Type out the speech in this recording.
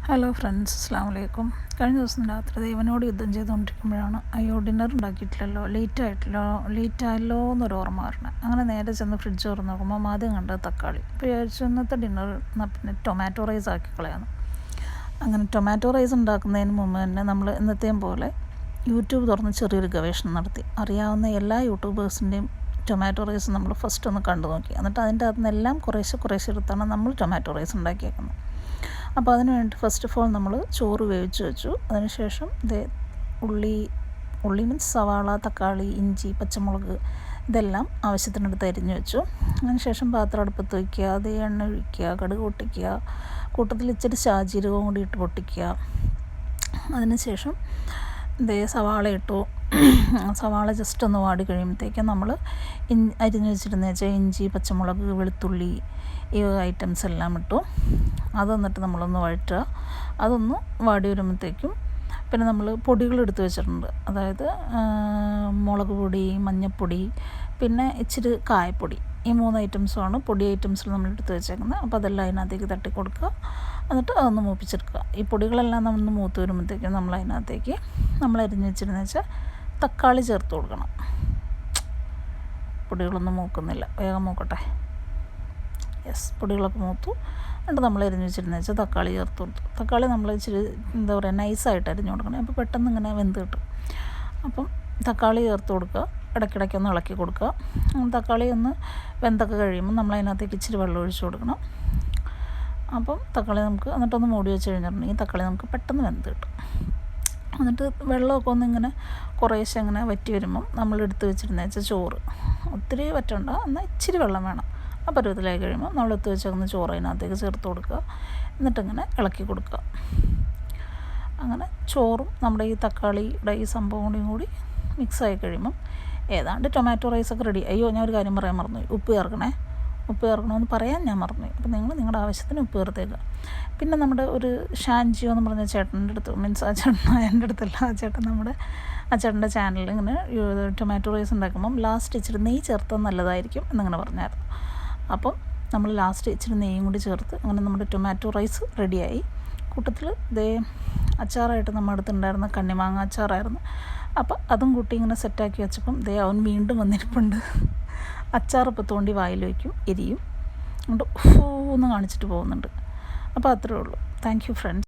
Hello friends, അസ്സാം വലൈക്കും. കഴിഞ്ഞ ദിവസം രാത്രി ദൈവനോട് യുദ്ധം ചെയ്തുകൊണ്ടിരിക്കുമ്പോഴാണ് അയ്യോ ഡിന്നർ ഉണ്ടാക്കിയിട്ടില്ലല്ലോ, ലേറ്റായല്ലോ എന്നൊരു ഓർമ്മ വരണം. അങ്ങനെ നേരെ ചെന്ന് ഫ്രിഡ്ജ് തുറന്ന് നോക്കുമ്പോൾ ആദ്യം കണ്ടത് തക്കാളി. ഇപ്പോൾ വിചാരിച്ചു ഇന്നത്തെ ഡിന്നർ പിന്നെ ടൊമാറ്റോ റൈസ് ആക്കി കളയാന്ന്. അങ്ങനെ ടൊമാറ്റോ റൈസ് ഉണ്ടാക്കുന്നതിന് മുമ്പ് തന്നെ നമ്മൾ എന്നത്തെയും പോലെ യൂട്യൂബ് തുറന്ന് ചെറിയൊരു ഗവേഷണം നടത്തി. അറിയാവുന്ന എല്ലാ യൂട്യൂബേഴ്സിൻ്റെയും ടൊമാറ്റോ റൈസ് നമ്മൾ ഫസ്റ്റ് ഒന്ന് കണ്ടു നോക്കി. എന്നിട്ട് അതിൻ്റെ അകത്ത് നിന്നെല്ലാം കുറേശ്ശെ എടുത്താണ് നമ്മൾ ടൊമാറ്റോ റൈസ് ഉണ്ടാക്കിയേക്കുന്നത്. അപ്പോൾ അതിന് വേണ്ടി ഫസ്റ്റ് ഓഫ് ഓൾ നമ്മൾ ചോറ് വേവിച്ച് വെച്ചു. അതിനുശേഷം ഉള്ളി മീൻസ് സവാള, തക്കാളി, ഇഞ്ചി, പച്ചമുളക് ഇതെല്ലാം ആവശ്യത്തിനടുത്ത് അരിഞ്ഞു വെച്ചു. അതിനുശേഷം പാത്രം അടുപ്പത്ത് വയ്ക്കുക, അത് എണ്ണ ഒഴിക്കുക, കടുക് പൊട്ടിക്കുക, കൂട്ടത്തിൽ ഇച്ചിരി ശാജീരകവും കൂടി ഇട്ട് പൊട്ടിക്കുക. അതിനുശേഷം സവാള ഇട്ടു. സവാള ജസ്റ്റ് ഒന്ന് വാടി കഴിയുമ്പോഴത്തേക്കും നമ്മൾ അരിഞ്ഞു വെച്ചിരുന്ന ഇഞ്ചി, പച്ചമുളക്, വെളുത്തുള്ളി ഈ ഐറ്റംസ് എല്ലാം ഇട്ടു. അത് എന്നിട്ട് നമ്മളൊന്ന് വഴറ്റുക. അതൊന്ന് വാടി വരുമ്പോഴത്തേക്കും പിന്നെ നമ്മൾ പൊടികൾ എടുത്ത് വെച്ചിട്ടുണ്ട്. അതായത് മുളക് പൊടി, മഞ്ഞൾപ്പൊടി, പിന്നെ ഇച്ചിരി കായപ്പൊടി. ഈ 3 ഐറ്റംസുമാണ് പൊടി ഐറ്റംസിൽ നമ്മൾ എടുത്ത് വെച്ചേക്കുന്നത്. അപ്പോൾ അതെല്ലാം അതിനകത്തേക്ക് തട്ടി കൊടുക്കുക. എന്നിട്ട് അതൊന്ന് മൂപ്പിച്ചെടുക്കുക. ഈ പൊടികളെല്ലാം നമ്മൾ മൂത്ത് വരുമ്പോഴത്തേക്കും നമ്മൾ അതിനകത്തേക്ക് നമ്മൾ അരിഞ്ഞ് വെച്ചിരുന്ന തക്കാളി ചേർത്ത് കൊടുക്കണം. പൊടികളൊന്നും മൂക്കുന്നില്ല, വേഗം മൂക്കട്ടെ. പൊടികളൊക്കെ മൂത്തു. എന്നിട്ട് നമ്മൾ അരിഞ്ഞ് വെച്ചിരുന്ന തക്കാളി ചേർത്ത് കൊടുത്തു. തക്കാളി നമ്മൾ ഇച്ചിരി നൈസായിട്ട് അരിഞ്ഞു കൊടുക്കണം. അപ്പോൾ പെട്ടെന്ന് ഇങ്ങനെ വെന്ത് കിട്ടും. അപ്പം തക്കാളി ചേർത്ത് കൊടുക്കുക. ഇടയ്ക്കിടയ്ക്കൊന്ന് ഇളക്കി കൊടുക്കുക. തക്കാളി ഒന്ന് വെന്തൊക്കെ കഴിയുമ്പോൾ നമ്മൾ അതിനകത്തേക്ക് ഇച്ചിരി വെള്ളം ഒഴിച്ച് കൊടുക്കണം. അപ്പം തക്കാളി നമുക്ക് എന്നിട്ടൊന്ന് മൂടി വെച്ച് കഴിഞ്ഞിട്ടുണ്ടെങ്കിൽ തക്കാളി നമുക്ക് പെട്ടെന്ന് വെന്ത് കിട്ടും. എന്നിട്ട് വെള്ളമൊക്കെ ഒന്നിങ്ങനെ കുറേശ്ശെ ഇങ്ങനെ വറ്റി വരുമ്പം നമ്മൾ എടുത്ത് വെച്ചിരുന്ന ചോറ്, ഒത്തിരി വറ്റണ്ട, എന്നാൽ ഇച്ചിരി വെള്ളം വേണം. ആ പരുവത്തിലായി കഴിയുമ്പോൾ നമ്മൾ എടുത്ത് വെച്ചേക്കുന്ന ചോറ് അതിനകത്തേക്ക് ചേർത്ത് കൊടുക്കുക. എന്നിട്ടിങ്ങനെ ഇളക്കി കൊടുക്കുക. അങ്ങനെ ചോറും നമ്മുടെ ഈ തക്കാളിയുടെ ഈ സംഭവം കൂടി മിക്സായി കഴിയുമ്പം ഏതാണ്ട് ടൊമാറ്റോ റൈസൊക്കെ റെഡി. അയ്യോ, ഞാൻ ഒരു കാര്യം പറയാൻ മറന്നുപോയി. ഉപ്പ് ചേർക്കണമെന്ന് പറയാൻ ഞാൻ മറന്നുപോയി. അപ്പോൾ നിങ്ങൾ നിങ്ങളുടെ ആവശ്യത്തിന് ഉപ്പ് ചേർത്തേക്കുക. പിന്നെ നമ്മുടെ ഒരു ഷാൻജിയോ എന്ന് പറഞ്ഞ ചേട്ടൻ്റെ അടുത്ത്, മീൻസ് ആ ചേട്ടൻ എൻ്റെ അടുത്തല്ല, ആ ചേട്ടൻ്റെ ചാനലിൽ ഇങ്ങനെ ടൊമാറ്റോ റൈസ് ഉണ്ടാക്കുമ്പം ലാസ്റ്റ് ഇച്ചിരി നെയ്യ് ചേർത്താൽ നല്ലതായിരിക്കും എന്നിങ്ങനെ പറഞ്ഞായിരുന്നു. അപ്പം നമ്മൾ ലാസ്റ്റ് ഇച്ചിരി നെയ്യും കൂടി ചേർത്ത് അങ്ങനെ നമ്മുടെ ടൊമാറ്റോ റൈസ് റെഡിയായി. കൂട്ടത്തിൽ അച്ചാറായിട്ട് നമ്മുടെ അടുത്തുണ്ടായിരുന്ന കണ്ണിമാങ്ങ അച്ചാറായിരുന്നു. അപ്പം അതും കൂട്ടി ഇങ്ങനെ സെറ്റാക്കി വെച്ചപ്പം അവൻ വീണ്ടും വന്നിരിപ്പുണ്ട്. അച്ചാറിപ്പോൾ തോണ്ടി വായിൽ വയ്ക്കും, എരിയും, അതുകൊണ്ട് ഒന്ന് കാണിച്ചിട്ട് പോകുന്നുണ്ട്. അപ്പോൾ അത്രേ ഉള്ളൂ. Thank you friends.